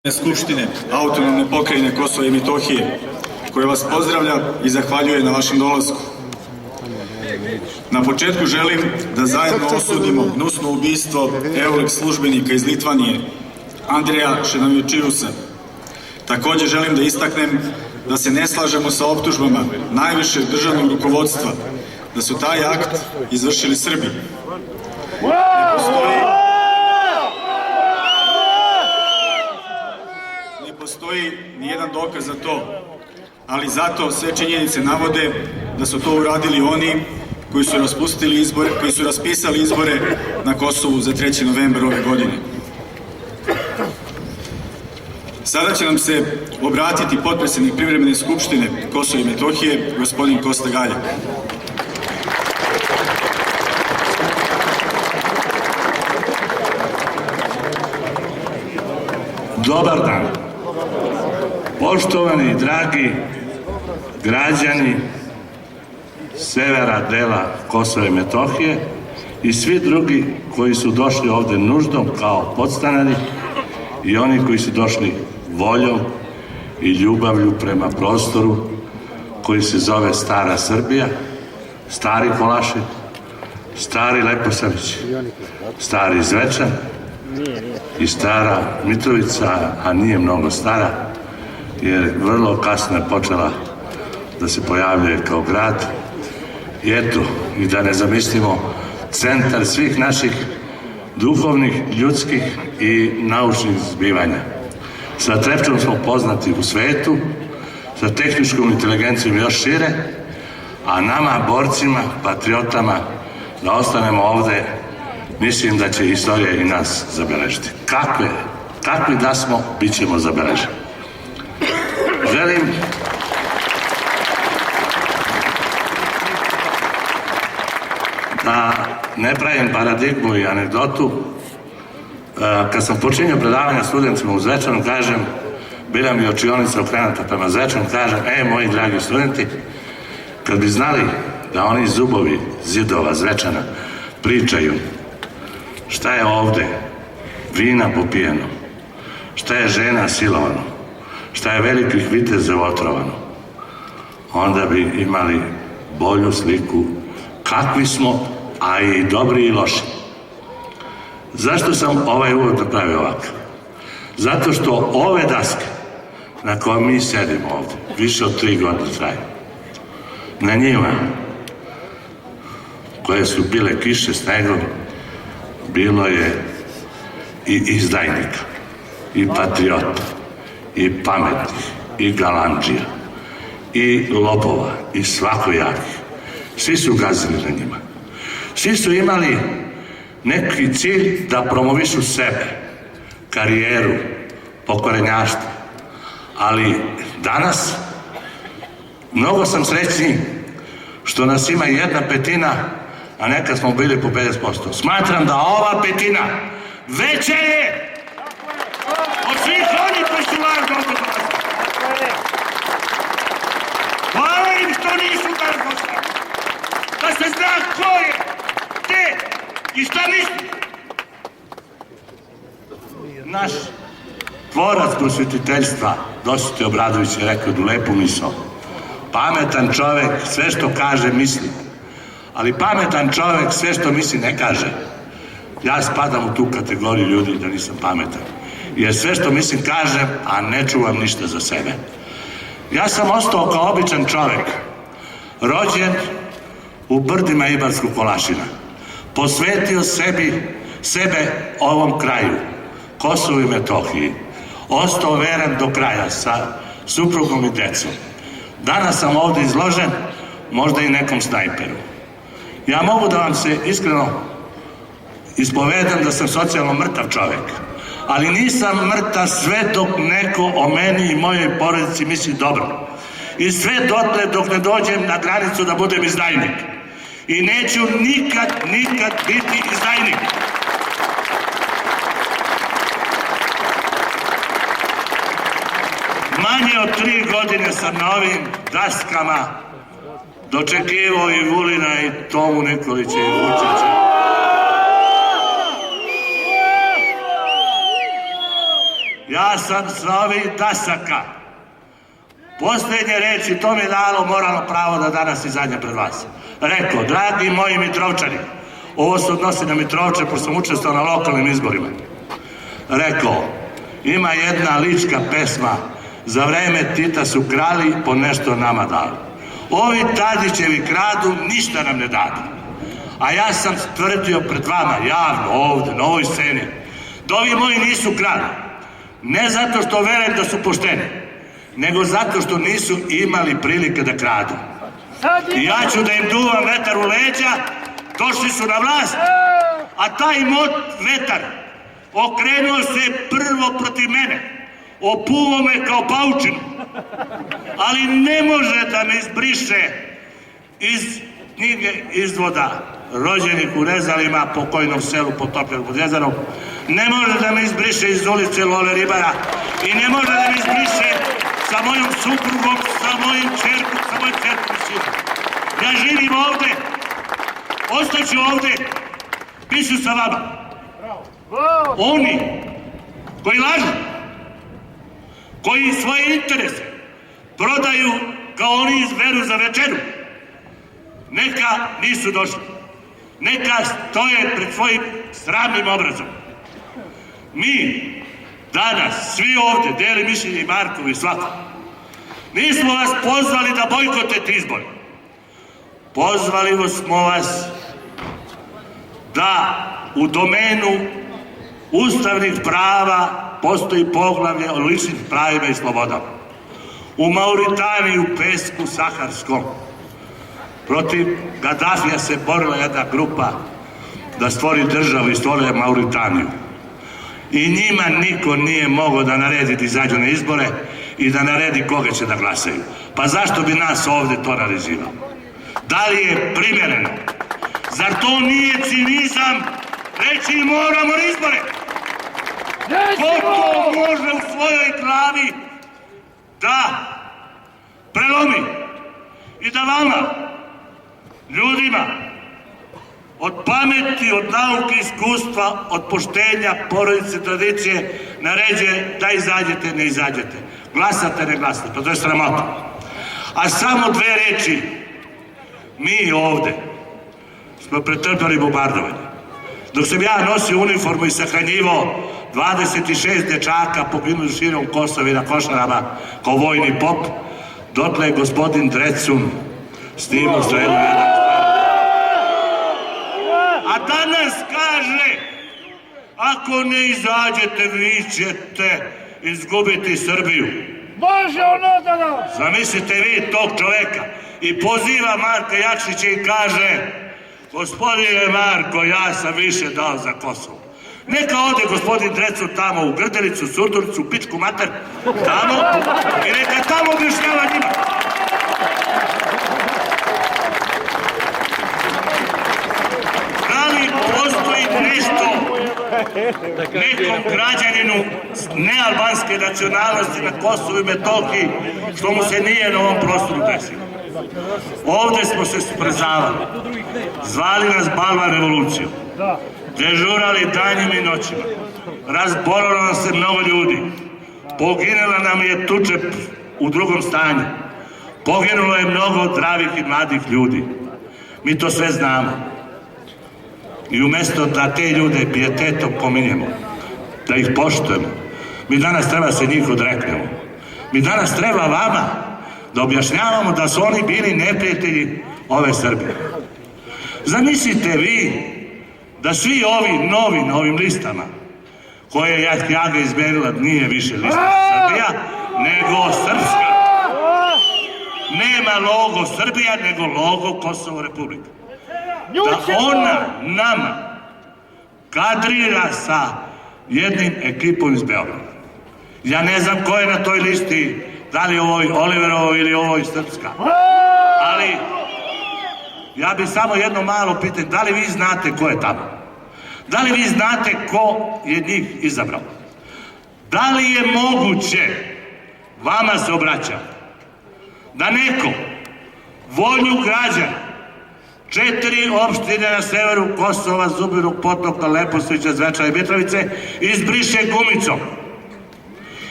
Skupštine Autonomne pokrajine Kosova i Metohije, koja vas pozdravlja i zahvaljuje na vašem dolasku. Na početku želim da zajedno osudimo gnusno ubistvo EULEX službenika iz Litvanije, Andreja Šenavičiusa. Takođe želim da istaknem da se ne slažemo sa optužbama najvišeg državnog rukovodstva da su taj akt izvršili Srbi. Ne postoji nijedan dokaz za to, ali zato sve činjenice navode da su to uradili oni koji su raspisali izbore na Kosovu za 3. novembar ove godine. Sada će nam se obratiti potpredsednik Privremene skupštine Kosova i Metohije, gospodin Kosta Galjak. Dobar dan. Poštovani i dragi građani severa dela Kosova i Metohije i svi drugi koji su došli ovde nuždom kao podstanari i oni koji su došli voljom i ljubavlju prema prostoru koji se zove Stara Srbija, Stari Kolašin, Stari Leposavić, Stari Zvečan i Stara Mitrovica, a nije mnogo stara, jer vrlo kasno je počela da se pojavljuje kao grad. I eto, i da ne zamislimo, centar svih naših duhovnih, ljudskih i naučnih zbivanja. Sa Trepčom smo poznati u svetu, sa tehničkom inteligencijom još šire, a nama, borcima, patriotama, da ostanemo ovde, mislim da će istorija i nas zabeležiti. Kakvi da smo, bit ćemo zabeleženi. Želim da ne pravim paradigmu i anegdotu. Kad sam počinio predavanja studentima u Zvečanu, kažem, bila mi učionica okrenuta prema Zvečanu, kažem, moji dragi studenti, kad bi znali da oni zubovi zidova Zvečana pričaju šta je ovde vina popijeno, šta je žena silovano, šta je velikih viteza otrovano, onda bi imali bolju sliku kakvi smo, a i dobri i loši. Zašto sam ovaj uvod napravio ovako? Zato što ove daske na koje mi sedimo ovde, više od 3 godine traju, na njima koje su bile kiše snegom, bilo je i izdajnika, i patriota, i pametnih, i galandžija, i lopova, i svakojakih. Svi su gazili na njima. Svi su imali neki cilj da promovišu sebe, karijeru, pokorenjaštvo. Ali danas mnogo sam srećniji što nas ima 1/5, a nekad smo bili po 50%. Smatram da ova 1/5 veća je od svih onih koji su lažno ovdje dolazili. Hvala im što nisu lažno ostali. Da se zna ko je, gde i šta misli. Naš tvorac prosvetiteljstva, Dositej Obradović, je rekao jednu lepu misao. Pametan čovek sve što kaže misli, ali pametan čovek sve što misli ne kaže. Ja spadam u tu kategoriju ljudi da nisam pametan, jer sve što mislim kažem, a ne čuvam ništa za sebe. Ja sam ostao kao običan čovek, rođen u brdima Ibarskog Kolašina, posvetio sebe ovom kraju, Kosovu i Metohiji, ostao veran do kraja sa suprugom i decom. Danas sam ovde izložen, možda i nekom snajperu. Ja mogu da vam se iskreno ispovedam da sam socijalno mrtav čovek, ali nisam mrtav sve dok neko o meni i mojoj porodici misli dobro. I sve dotle dok ne dođem na granicu da budem izdajnik. I neću nikad biti izdajnik. Manje od 3 godine sam na ovim daskama dočekivao i Vulina i Tomu Nikolića i Vučića. ja sam sa ovih dasaka posljednje reči, to mi je dalo moralno pravo da danas izađem pred vas. Rekao, dragi moji Mitrovčani, ovo se odnosi na Mitrovče, pošto sam učestvao na lokalnim izborima. Rekao, ima jedna lička pesma, za vreme Tita su krali, po nešto nama dali. Ovi Tadićevi kradu, ništa nam ne dadu. A ja sam tvrdio pred vama, javno, ovde, na ovoj sceni, da ovi moji nisu krali. Ne zato što verujem da su pošteni, nego zato što nisu imali prilike da kradu. I ja ću da im duvam vetar u leđa, došli su na vlast, a taj vetar okrenuo se prvo protiv mene, opuvao me kao paučinu, ali ne može da me izbriše iz knjige izvoda rođenih u Rezalima, pokojnom selu potopljenog pod Jezarom, ne može da me izbriše iz ulice Lole Ribara i ne može da me izbriše sa mojom suprugom, sa mojim čerkom, sa mojim čerkom sinom. Ja živim ovde, ostaću ovde, pišu sa vama. Oni koji lažu, koji svoje interese prodaju kao oni iz veru za večeru, neka nisu došli, neka stoje pred svojim sramnim obrazom. Mi danas, svi ovde, Deli, Mišljenje i Markov i svako, mi smo vas pozvali da bojkotete izbor. Pozvali smo vas da u domenu ustavnih prava postoji poglavlje o ličnim pravima i slobodama. U Mauritaniji, u Pesku Saharskom, protiv Gadafija se borila jedna grupa da stvori državu i stvori Mauritaniju. I njima niko nije mogao da naredi da izađu na izbore i da naredi koga će da glasaju. Pa zašto bi nas ovde to naređivao? Da li je primjereno? Zar to nije cinizam reći moramo na izbore? Ko to može u svojoj glavi da prelomi i da vama, ljudima, od pameti, od nauke, iskustva, od poštenja, porodice, tradicije, naređuje da izađete, ne izađete. Glasate, ne glasate. Pa to je sramota. A samo dve reči. Mi ovde smo pretrpali bombardovanje. Dok sam ja nosio uniformu i sahranjivao 26 dečaka poginuli širom Kosova i na Košarama kao vojni pop, dotle je gospodin Drecun snimao strelu jedan. A danas kaže, ako ne izađete, vi ćete izgubiti Srbiju. Može ono da nas! Zamislite vi tog čoveka i poziva Marka Jakšića i kaže, gospodine Marko, ja sam više dao za Kosovo. Neka ode gospodin Drecun tamo u Grdelicu, Surdulicu, u pičku mater, tamo, i neka tamo objašnjava njima. Da li postoji nešto nekom građaninu nealbanske nacionalnosti na Kosovu i Metohiji što mu se nije na ovom prostoru desilo? Ovde smo se sprezavali, zvali nas Balvan revolucijom, dežurali danjima i noćima, razbolilo nam se mnogo ljudi, poginula nam je Tučep u drugom stanju, poginulo je mnogo zdravih i mladih ljudi. Mi to sve znamo. I umjesto da te ljude pijetetom pominjemo, da ih poštujemo, mi danas treba se njih odreknemo. Mi danas treba vama da objašnjavamo da su oni bili neprijatelji ove Srbije. Zamislite vi da svi ovi novi na ovim listama, koje je Jaga izmerila, nije više lista Srbija, nego Srpska. Nema logo Srbija, nego logo Kosovo Republika. Da ona nama kadrira sa jednim ekipom iz Beograda. Ja ne znam ko je na toj listi, da li je ovoj Oliverovo ili ovoj Srpska. Ali ja bih samo jedno malo pitanje, da li vi znate ko je tamo? Da li vi znate ko je njih izabrao? Da li je moguće, vama se obraćam, da neko volju građana 4 opštine na severu Kosova, Zubirnog Potoka, Leposavića, Zvečana i Mitrovice izbriše gumicom?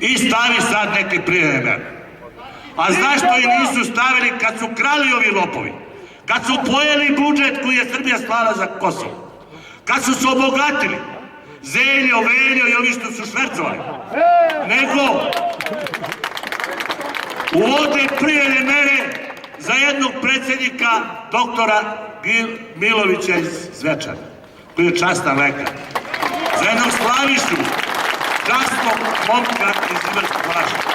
i stavi sad neke privremene mere. A zašto i nisu stavili kad su krali ovi lopovi? Kad su pojeli budžet koji je Srbija slala za Kosovo? Kad su se obogatili? Zeljo, Veljo i ovi što su švercovali? Nego uvode privremene mere za jednog predsjednika, doktora Milovića iz Zvečana, koji je častan lekar. Za jednog Slavišu, častnog momka iz Iverskog Oraška.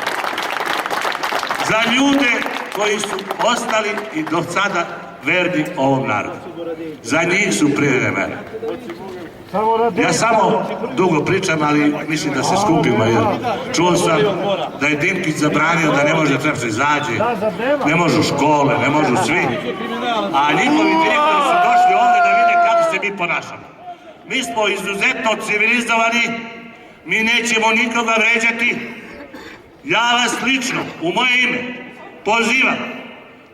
Za ljude koji su ostali i do sada verni ovom narodu. Za njih su privremene mere. Ja samo dugo pričam, ali mislim da se skupimo, jer čuo sam da je Dimkić zabranio da ne može treba se izađe, ne možu škole, ne možu svi, a njihovi direktori su došli ovde da vide kako se mi ponašamo. Mi smo izuzetno civilizovani, mi nećemo nikoga vređati. Ja vas lično, u moje ime, pozivam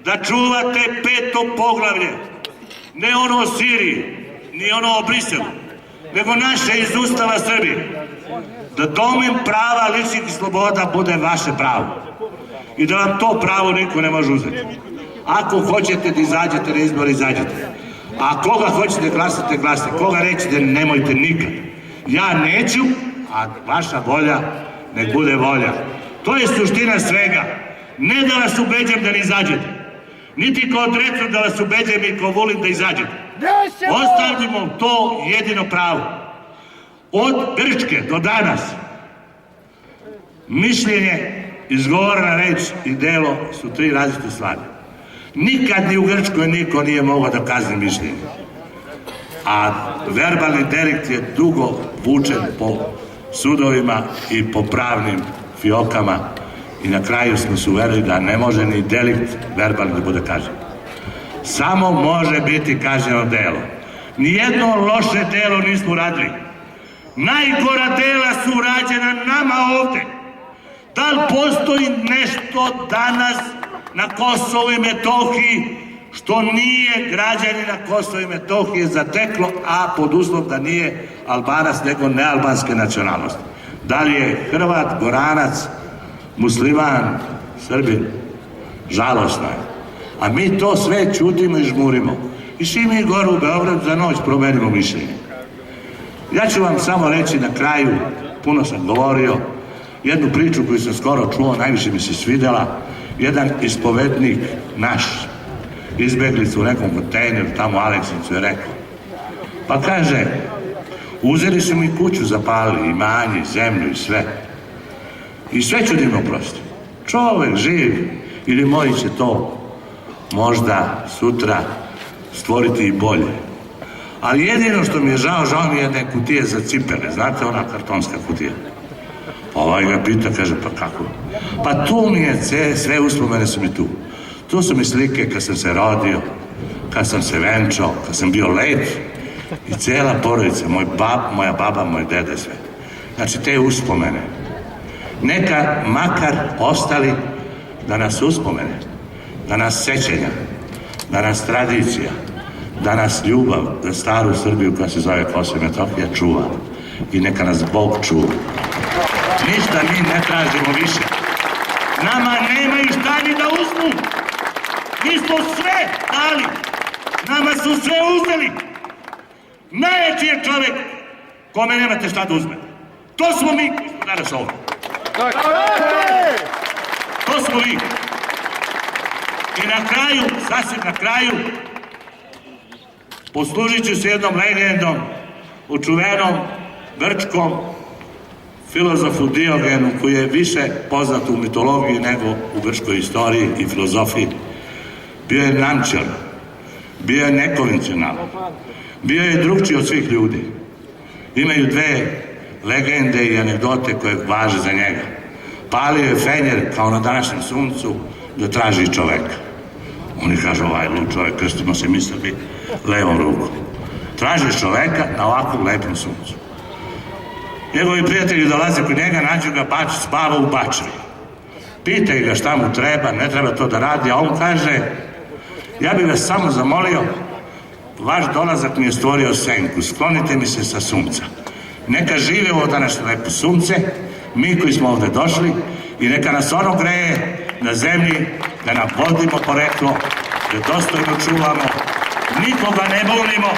da čuvate 5. poglavlje, ne ono o Siriji, ni ono o Briselu, nego naše iz Ustava Srbije, da domen prava ličnih sloboda bude vaše pravo i da vam to pravo niko ne može uzeti. Ako hoćete da izađete na izbore, izađete. A koga hoćete glasate, glasate. Koga nećete, nemojte nikad. Ja neću, a vaša volja nek bude volja. To je suština svega. Ne da vas ubeđam da ne izađete, niti kao Drecun da vas ubeđam i kao Vulin da izađete. Ostavimo to jedino pravo. Od Grčke do danas mišljenje, izgovorena reč i delo su 3 različite stvari. Nikad ni u Grčkoj niko nije mogao da kazni mišljenje. A verbalni delikt je dugo vučen po sudovima i po pravnim fiokama i na kraju smo se uverili da ne može ni delikt verbalni da bude kažen. Samo može biti kažnjeno delo. Nijedno loše delo nismo radili. Najgora dela su rađena nama ovde. Da li postoji nešto danas na Kosovu i Metohiji što nije građanina Kosova i Metohije zateklo, a pod uslov da nije Albanac nego nealbanske nacionalnosti? Da li je Hrvat, Goranac, Musliman, Srbin? Žalosno je. A mi to sve čutimo i žmurimo. I svi mi gore u Beogradu za noć promenimo mišljenje. Ja ću vam samo reći na kraju, puno sam govorio, jednu priču koju sam skoro čuo, najviše mi se svidela. Jedan ispovednik naš, izbeglica u nekom kontejneru, tamo u Aleksincu, je rekao. Pa kaže, uzeli su mi kuću, zapalili, imanje, zemlju i sve. I sve ću da im oprostim. Čovek živ ili moji će to možda sutra stvoriti i bolje. Ali jedino što mi je žao mi je jedne kutije za cipele. Znate, ona kartonska kutija. Ovaj ga pita, kaže, pa kako? Pa tu mi je sve uspomene su mi tu. Tu su mi slike kad sam se rodio, kad sam se venčao, kad sam bio let i cela porodica, moja baba, moj deda, sve. Znači, te uspomene. Neka makar ostali da nas uspomene, da nas sećenja, da nas tradicija, da nas ljubav, da staru Srbiju koja se zove Kosovo i Metohija čuva i neka nas Bog čuva. Ništa mi ne tražimo više. Nama nemaju šta ni da uzmu. Mi smo sve dali. Nama su sve uzeli. Najveći je čovek kome nemate šta da uzmete. To smo mi koji smo danas ovdje. To smo vi. I na kraju, sasvim na kraju, poslužit ću se jednom legendom u čuvenom grčkom filozofu Diogenu, koji je više poznat u mitologiji nego u grčkoj istoriji i filozofiji. Bio je namčar, bio je nekonvencionalan, bio je drugčiji od svih ljudi. Imaju 2 legende i anegdote koje važe za njega. Palio je fenjer kao na današnjem suncu da traži čoveka. Oni kažu, ovaj lud čovek, krstimo se mi Srbi levom rukom. Traži čoveka na ovakvom lepom suncu. Njegovi prijatelji dolaze kod njega, nađu ga, spava u bačvi. Pitaju ga šta mu treba, ne treba to da radi, a on kaže, ja bih vas samo zamolio, vaš dolazak mi je stvorio senku, sklonite mi se sa sunca. Neka žive ovo današnje lepo sunce, mi koji smo ovde došli, i neka nas ono greje na zemlji, da nam vodimo poreklo, da dostojno čuvamo, nikoga ne volimo,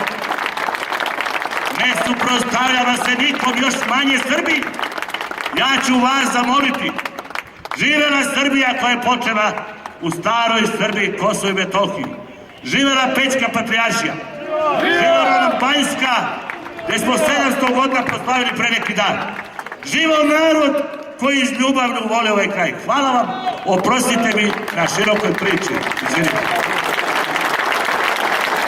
ne suprotstavljava se nikom, još manje Srbiji. Ja ću vas zamoliti, živela Srbija koja je počela u staroj Srbiji, Kosovo i Metohiju, živela Pećka patrijaršija, živela nam Banjska, gde smo 700 godina proslavili pre neki dan. Živao narod koji iz ljubavno vole ovaj kraj. Hvala vam, oprostite mi na širokoj priči. Izvinite.